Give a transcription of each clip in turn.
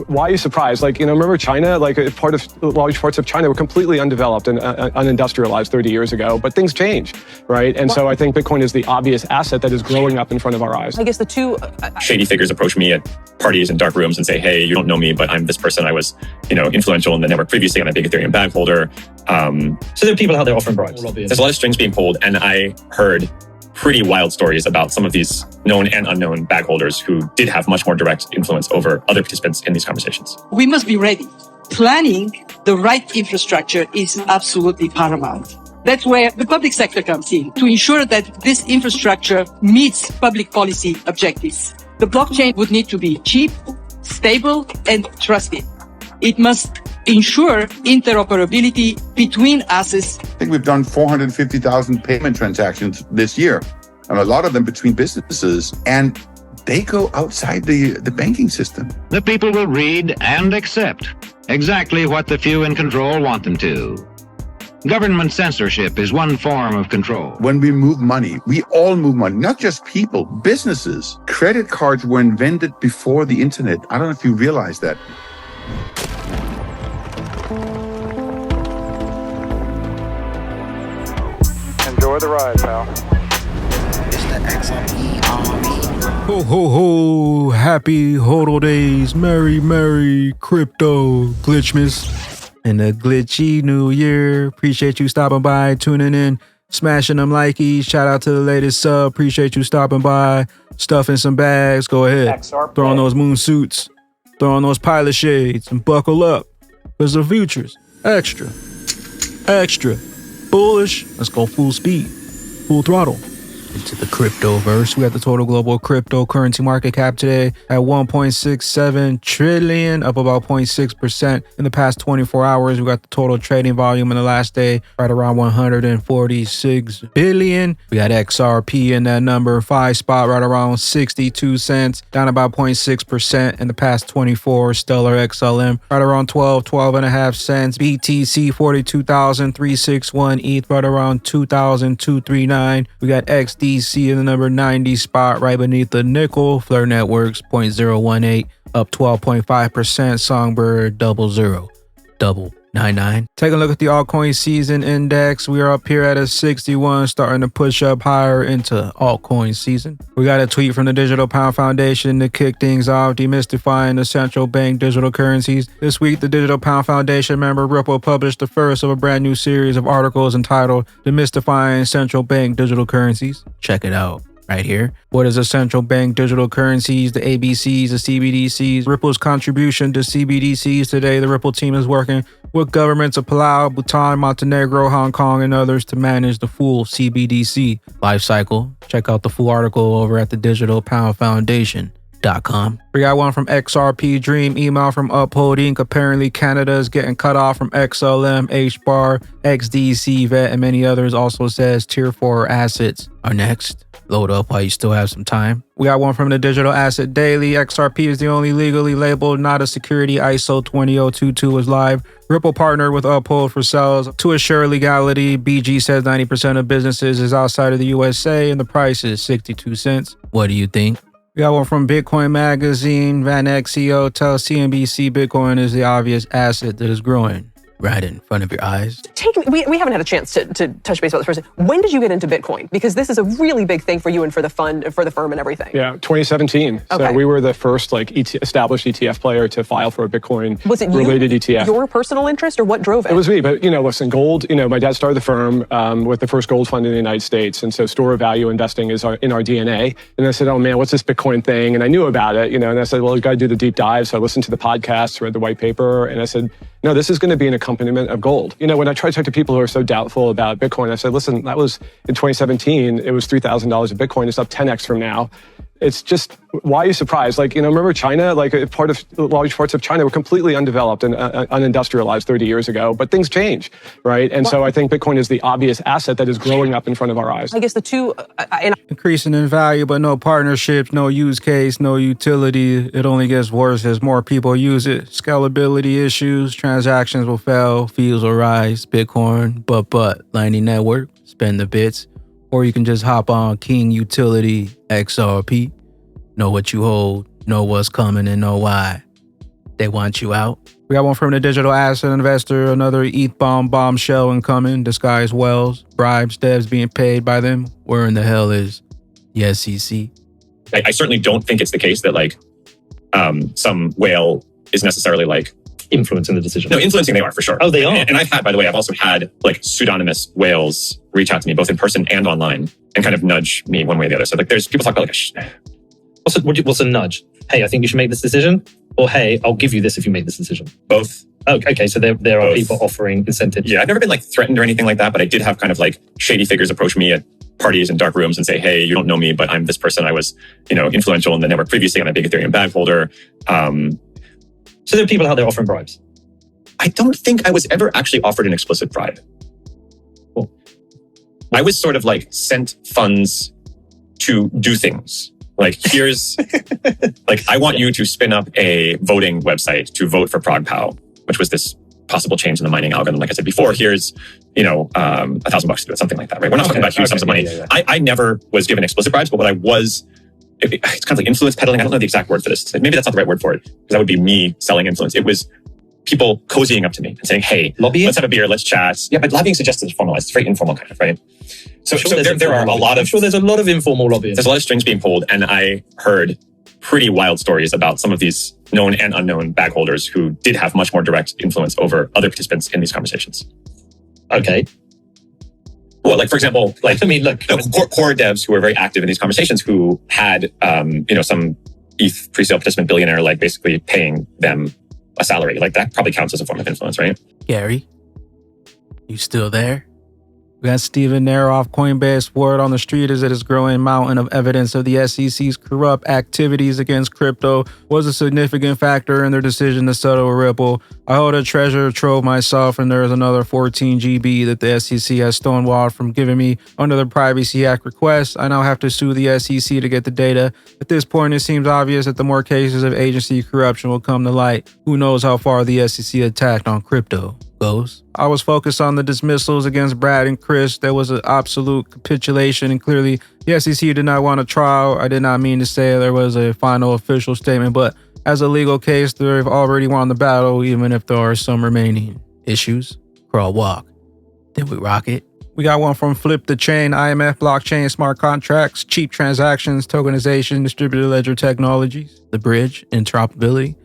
why are you surprised? Like, remember China? Like, large parts of China were completely undeveloped and unindustrialized 30 years ago, but things change, right? And so I think Bitcoin is the obvious asset that is growing up in front of our eyes. I guess the two... Shady figures approach me at parties and dark rooms and say, hey, you don't know me, but I'm this person. I was, influential in the network previously. I'm a big Ethereum bag holder. So there are people out there offering bribes. There's a lot of strings being pulled, and I heard pretty wild stories about some of these known and unknown bag holders who did have much more direct influence over other participants in these conversations. We must be ready. Planning the right infrastructure is absolutely paramount. That's where the public sector comes in, to ensure that this infrastructure meets public policy objectives. The blockchain would need to be cheap, stable, and trusted. It must ensure interoperability between assets. I think we've done 450,000 payment transactions this year, and a lot of them between businesses, and they go outside the banking system. The people will read and accept exactly what the few in control want them to. Government censorship is one form of control. When we move money, we all move money, not just people, businesses. Credit cards were invented before the internet. I don't know if you realize that. Enjoy the ride, pal. It's the XRP army. Ho, ho, ho. Happy HODL days. Merry crypto glitchmas. And a glitchy new year. Appreciate you stopping by, tuning in, smashing them likeys. Shout out to the latest sub. Appreciate you stopping by, stuffing some bags. Go ahead. Throw on those moon suits. Throw on those pilot shades and buckle up. Because the future's extra bullish. Let's go full speed, full throttle into the crypto verse. We got the total global cryptocurrency market cap today at 1.67 trillion, up about 0.6% in the past 24 hours. We got the total trading volume in the last day right around 146 billion. We got XRP in that number 5 spot right around 62 cents, down about 0.6% in the past 24. Stellar XLM right around 12 and a half cents. BTC 42,361. ETH right around 2,239. We got XDC in the number 90 spot right beneath the nickel. Flare Networks 0.018, up 12.5%. Songbird 0099. Take a look at the altcoin season index. We are up here at a 61, starting to push up higher into altcoin season. We got a tweet from the Digital Pound Foundation to kick things off, demystifying the central bank digital currencies. This week, the Digital Pound Foundation member Ripple published the first of a brand new series of articles entitled Demystifying Central Bank Digital Currencies. Check it out right here. What is a central bank digital currencies, the ABCs, the CBDCs, Ripple's contribution to CBDCs. Today, the Ripple team is working with governments of Palau, Bhutan, Montenegro, Hong Kong, and others to manage the full CBDC lifecycle. Check out the full article over at the Digital Pound Foundation.com. We got one from XRP Dream, email from Uphold Inc. Apparently Canada is getting cut off from XLM, HBAR, XDC, VET, and many others. Also says Tier 4 assets are next. Load up while you still have some time. We got one from the Digital Asset Daily. XRP is the only legally labeled, not a security. ISO 20022 is live. Ripple partnered with Uphold for sales to assure legality. BG says 90% of businesses is outside of the USA and the price is 62 cents. What do you think? We got one from Bitcoin Magazine. Van Eck CEO tells CNBC Bitcoin is the obvious asset that is growing right in front of your eyes. We haven't had a chance to touch base about this person. When did you get into Bitcoin? Because this is a really big thing for you and for the fund, for the firm and everything. Yeah, 2017. Okay. So we were the first established ETF player to file for a Bitcoin related ETF. Your personal interest, or what drove it? It was me, but listen, gold, my dad started the firm with the first gold fund in the United States. And so store of value investing is in our DNA. And I said, oh man, what's this Bitcoin thing? And I knew about it, and I said, well, you got to do the deep dive. So I listened to the podcasts, read the white paper, and I said, no, this is going to be an accompaniment of gold. When I try to talk to people who are so doubtful about Bitcoin, I said, listen, that was in 2017, it was $3,000 a Bitcoin. It's up 10x from now. It's just, why are you surprised? Remember China? Large parts of China were completely undeveloped and unindustrialized 30 years ago, but things change, right? And so I think Bitcoin is the obvious asset that is growing up in front of our eyes. I guess the two... Increasing in value, but no partnerships, no use case, no utility. It only gets worse as more people use it. Scalability issues, transactions will fail, fees will rise. Bitcoin, but Lightning Network, spend the bits. Or you can just hop on King Utility XRP. Know what you hold, know what's coming, and know why. They want you out. We got one from the digital asset investor, another ETH bombshell incoming, disguised wells, bribes, devs being paid by them. Where in the hell is the SEC? I certainly don't think it's the case that like some whale is necessarily like influencing the decision. No, influencing they are for sure. Oh, they are. And I've had, by the way, I've also had like pseudonymous whales reach out to me both in person and online and kind of nudge me one way or the other. So like there's people talk about like what's a nudge? Hey, I think you should make this decision. Or hey, I'll give you this if you make this decision. Both. Oh, okay, so there are people offering incentives. Yeah, I've never been like threatened or anything like that, but I did have kind of like shady figures approach me at parties and dark rooms and say, hey, you don't know me, but I'm this person. I was, influential in the network previously. I'm a big Ethereum bag holder. So there are people out there offering bribes. I don't think I was ever actually offered an explicit bribe. Cool. I was sort of like sent funds to do things. Like here's, like I want you to spin up a voting website to vote for ProgPow, which was this possible change in the mining algorithm. Like I said before, here's, $1,000 to do it, something like that, right? We're not talking about huge sums of money. Yeah. I never was given explicit bribes, but what I was, it's kind of like influence peddling. I don't know the exact word for this. Maybe that's not the right word for it, because that would be me selling influence. It was people cozying up to me and saying, hey, lobbying? Let's have a beer, let's chat. Yeah, but lobbying suggests it's formalized. It's very informal kind of, right? So there are a lot of... I'm sure there's a lot of informal lobbying. There's a lot of strings being pulled, and I heard pretty wild stories about some of these known and unknown bag holders who did have much more direct influence over other participants in these conversations. Okay. Well, like, for example, core devs who were very active in these conversations who had, some ETH pre-sale participant billionaire, like basically paying them a salary. Like that probably counts as a form of influence, right? Gary, you still there? We got Steven Neroff. Coinbase word on the street is that his growing mountain of evidence of the SEC's corrupt activities against crypto was a significant factor in their decision to settle with Ripple. I hold a treasure trove myself, and there is another 14 GB that the SEC has stonewalled from giving me under the Privacy Act request. I now have to sue the SEC to get the data. At this point, it seems obvious that the more cases of agency corruption will come to light. Who knows how far the SEC attacked on crypto goes. I was focused on the dismissals against Brad and Chris. There was an absolute capitulation, and clearly the SEC did not want a trial. I did not mean to say there was a final official statement, but as a legal case, they've already won the battle, even if there are some remaining issues. Crawl, walk. Then we rock it. We got one from Flip the Chain, IMF, blockchain, smart contracts, cheap transactions, tokenization, distributed ledger technologies, the bridge, interoperability.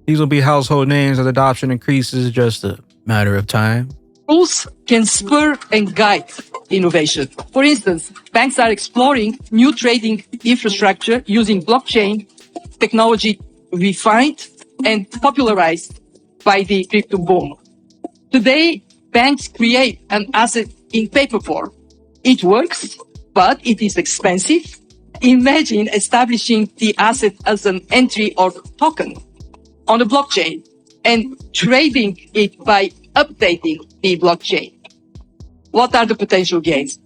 These will be household names as adoption increases, just a matter of time. Rules can spur and guide innovation. For instance, banks are exploring new trading infrastructure using blockchain technology refined and popularized by the crypto boom. Today, banks create an asset in paper form. It works, but it is expensive. Imagine establishing the asset as an entry or token on the blockchain and trading it by updating the blockchain. What are the potential gains?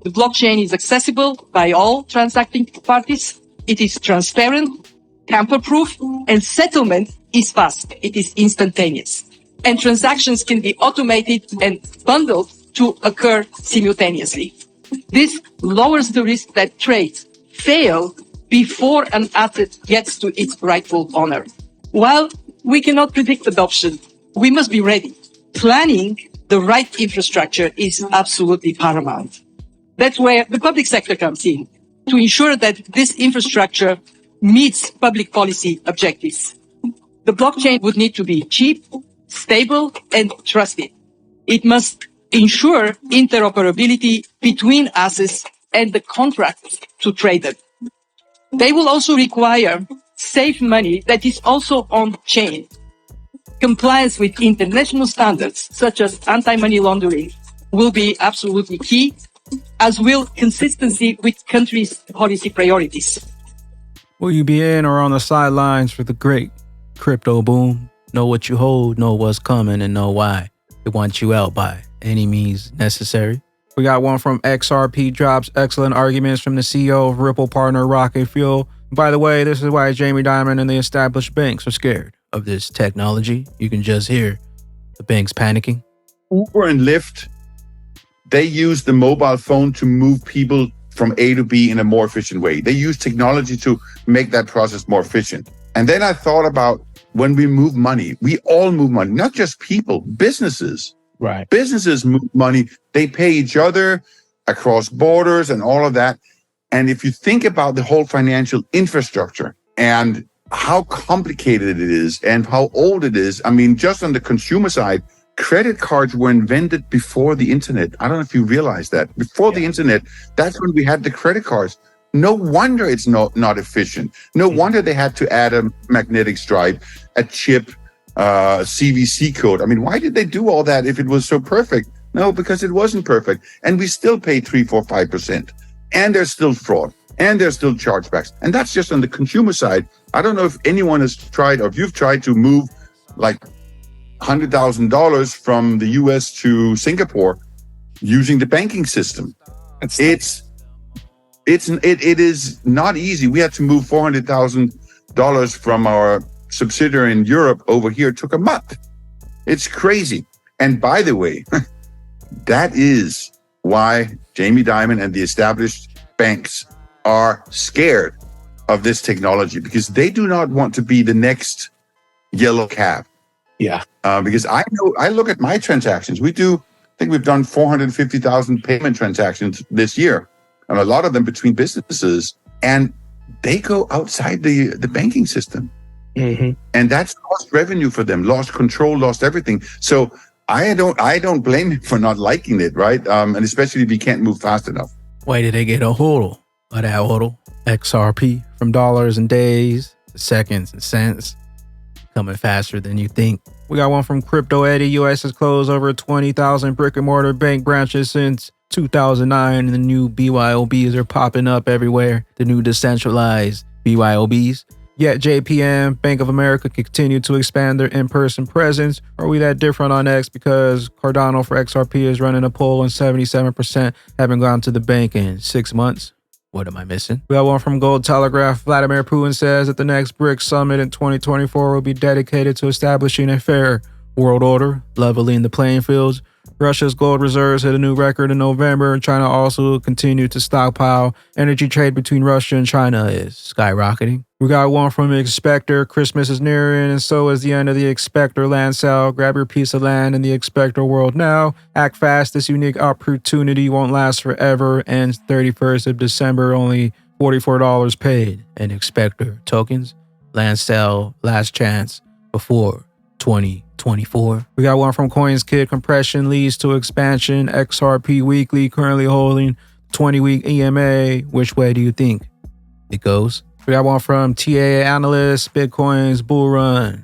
The blockchain is accessible by all transacting parties. It is transparent, tamper-proof, and settlement is fast. It is instantaneous. And transactions can be automated and bundled to occur simultaneously. This lowers the risk that trades fail before an asset gets to its rightful owner. While we cannot predict adoption, we must be ready. Planning the right infrastructure is absolutely paramount. That's where the public sector comes in, to ensure that this infrastructure meets public policy objectives. The blockchain would need to be cheap, stable, and trusted. It must ensure interoperability between assets and the contracts to trade them. They will also require safe money that is also on-chain. Compliance with international standards, such as anti-money laundering, will be absolutely key, as will consistency with countries' policy priorities. Will you be in or on the sidelines for the great crypto boom? Know what you hold, know what's coming, and know why. They want you out by any means necessary. We got one from XRP drops excellent arguments from the CEO of Ripple partner Rocket Fuel. By the way, this is why Jamie Dimon and the established banks are scared of this technology. You can just hear the banks panicking. Uber and Lyft, they use the mobile phone to move people from A to B in a more efficient way. They use technology to make that process more efficient. And then I thought about when we move money, we all move money, not just people, businesses. Right. Businesses move money. They pay each other across borders and all of that. And if you think about the whole financial infrastructure and how complicated it is and how old it is, I mean, just on the consumer side, credit cards were invented before the internet. I don't know if you realize that. Before the internet, that's when we had the credit cards. No wonder it's not efficient. No wonder they had to add a magnetic stripe, a chip, CVC code. I mean, why did they do all that if it was so perfect? No, because it wasn't perfect. And we still pay 3%, 4%, 5%. And there's still fraud. And there's still chargebacks. And that's just on the consumer side. I don't know if anyone has tried, or if you've tried to move like $100,000 from the US to Singapore using the banking system. It is not easy. We had to move $400,000 from our subsidiary in Europe over here. It took a month. It's crazy. And by the way, that is why Jamie Dimon and the established banks are scared of this technology, because they do not want to be the next yellow cab. Yeah. Because I look at my transactions. I think we've done 450,000 payment transactions this year, and a lot of them between businesses, and they go outside the banking system. Mm-hmm. And that's lost revenue for them, lost control, lost everything. So I don't blame him for not liking it, right? And especially if you can't move fast enough. Why did they get a HODL? That HODL, XRP, from dollars and days to seconds and cents, coming faster than you think. We got one from Crypto Eddie. US has closed over 20,000 brick and mortar bank branches since 2009, and the new BYOBs are popping up everywhere. The new decentralized BYOBs. Yet JPM, Bank of America, continue to expand their in-person presence. Are we that different on X? Because Cardano for XRP is running a poll and 77% haven't gone to the bank in 6 months. What am I missing? We got one from Gold Telegraph. Vladimir Putin says that the next BRICS summit in 2024 will be dedicated to establishing a fair world order, leveling the playing fields. Russia's gold reserves hit a new record in November. China also continued to stockpile. Energy trade between Russia and China is skyrocketing. We got one from XSpectar. Christmas is nearing, and so is the end of the XSpectar land sale. Grab your piece of land in the XSpectar world now. Act fast. This unique opportunity won't last forever. Ends 31st of December. Only $44 paid in XSpectar tokens. Land sale, last chance before 2024. We got one from CoinsKid. Compression leads to expansion. XRP Weekly currently holding 20-week EMA. Which way do you think it goes? We got one from TA Analyst. Bitcoin's Bullrun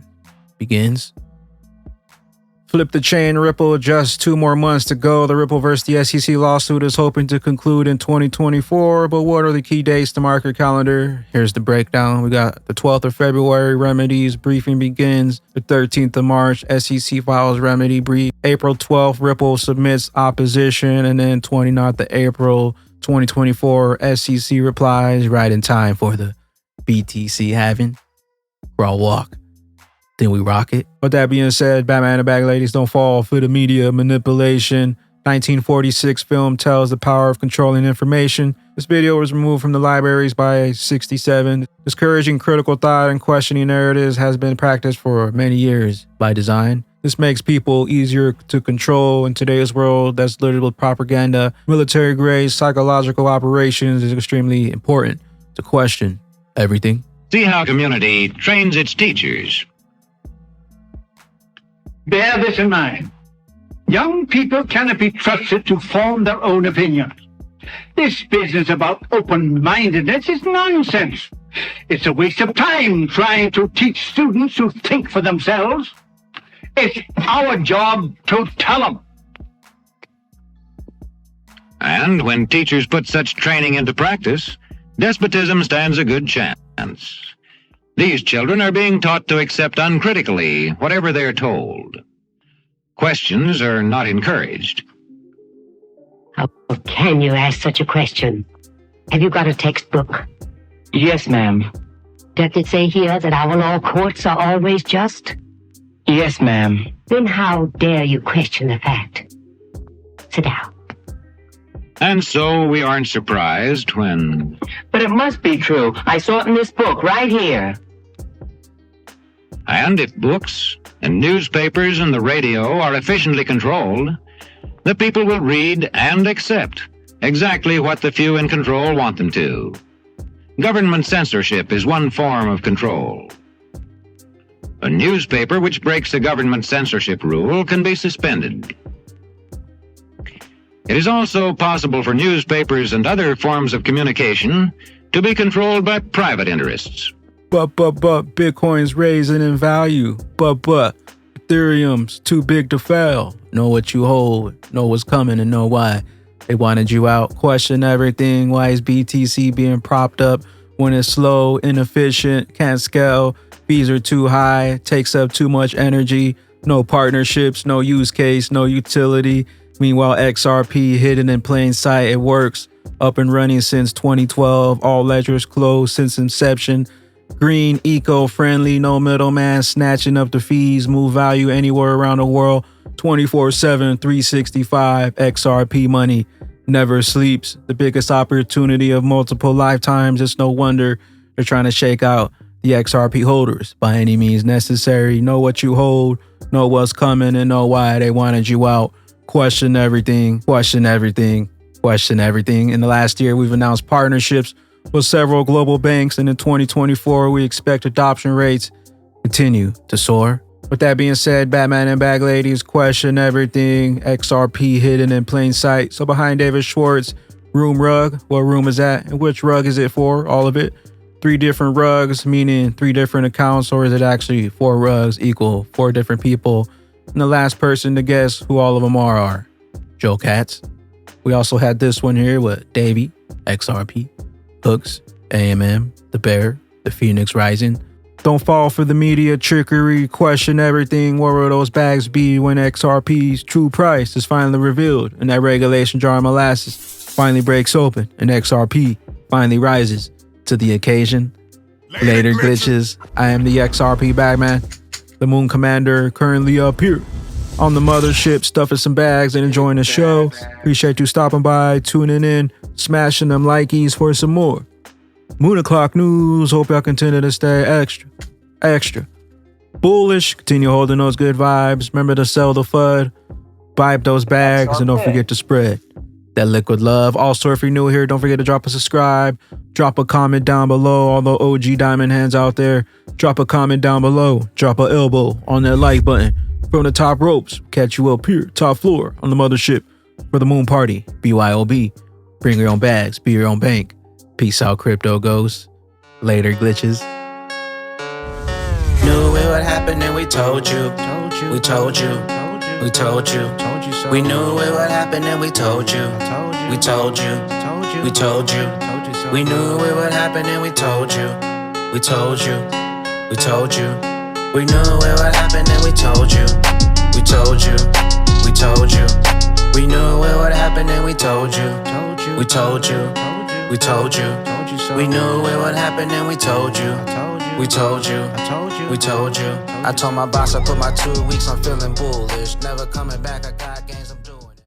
begins. Flip the chain, Ripple. Just 2 more months to go. The Ripple versus the SEC lawsuit is hoping to conclude in 2024. But what are the key dates to mark your calendar? Here's the breakdown. We got the 12th of February, remedies briefing begins. The 13th of March, SEC files remedy brief. April 12th, Ripple submits opposition. And then 29th of April 2024, SEC replies right in time for the BTC halving. Crawl walk. Then we rock it. With that being said, Batman and Bag Ladies don't fall for the media manipulation. 1946 film tells the power of controlling information. This video was removed from the libraries by 67. Discouraging critical thought and questioning narratives has been practiced for many years by design. This makes people easier to control in today's world that's littered with propaganda. Military-grade psychological operations is extremely important to question everything. See how community trains its teachers. Bear this in mind. Young people cannot be trusted to form their own opinions. This business about open-mindedness is nonsense. It's a waste of time trying to teach students to think for themselves. It's our job to tell them. And when teachers put such training into practice, despotism stands a good chance. These children are being taught to accept uncritically whatever they're told. Questions are not encouraged. How can you ask such a question? Have you got a textbook? Yes, ma'am. Does it say here that our law courts are always just? Yes, ma'am. Then how dare you question the fact? Sit down. And so we aren't surprised when... But it must be true. I saw it in this book right here. And if books and newspapers and the radio are efficiently controlled, the people will read and accept exactly what the few in control want them to. Government censorship is one form of control. A newspaper which breaks the government censorship rule can be suspended. It is also possible for newspapers and other forms of communication to be controlled by private interests. But, Bitcoin's raising in value. But, Ethereum's too big to fail. Know what you hold, know what's coming, and know why. They wanted you out. Question everything. Why is BTC being propped up when it's slow, inefficient, can't scale, fees are too high, takes up too much energy, no partnerships, no use case, no utility. Meanwhile, XRP hidden in plain sight, it works. Up and running since 2012, all ledgers closed since inception. Green, eco-friendly, no middleman, snatching up the fees, move value anywhere around the world, 24/7, 365, XRP money never sleeps. The biggest opportunity of multiple lifetimes. It's no wonder they're trying to shake out the XRP holders by any means necessary. Know what you hold, know what's coming, and know why they wanted you out. Question everything, question everything, question everything. In the last year, we've announced partnerships with several global banks, and in 2024, we expect adoption rates continue to soar. With that being said, Batman and Bag Ladies, question everything. XRP hidden in plain sight. So behind David Schwartz, room rug. What room is that? And which rug is it for? All of it? 3 different rugs, meaning 3 different accounts, or is it actually 4 rugs equal 4 different people? And the last person to guess who all of them are Joe Katz. We also had this one here with Davey, XRP, Hooks, AMM, The Bear, The Phoenix Rising. Don't fall for the media trickery. Question everything. What will those bags be when XRP's true price is finally revealed and that regulation jar of molasses finally breaks open and XRP finally rises to the occasion? Later glitches. I am the XRP Bagman, the Moon Commander, currently up here on the mothership, stuffing some bags and enjoying the show. Appreciate you stopping by, tuning in, smashing them likies for some more Moon O'Clock news. Hope y'all continue to stay extra bullish. Continue holding those good vibes. Remember to sell the FUD, buy up those bags, and don't forget to spread that liquid love. Also, if you're new here, don't forget to drop a subscribe, drop a comment down below. All the OG diamond hands out there, drop a comment down below, drop a elbow on that like button from the top ropes. Catch you up here, top floor on the mothership for the moon party. BYOB. Bring your own bags, be your own bank. Peace out, crypto ghosts. Later, glitches. Knew it would happen and we told you. We told you. We told you. We knew it would happen and we told you. We told you. We told you. We knew it would happen and we told you. We told you. We told you. We knew it would happen and we told you. We told you. We told you. We knew it would happen and we told you. We told you. We told you. We knew it would happen and we told you. We told you. We told you. I told my boss I put my 2 weeks on feeling bullish. Never coming back, I got games.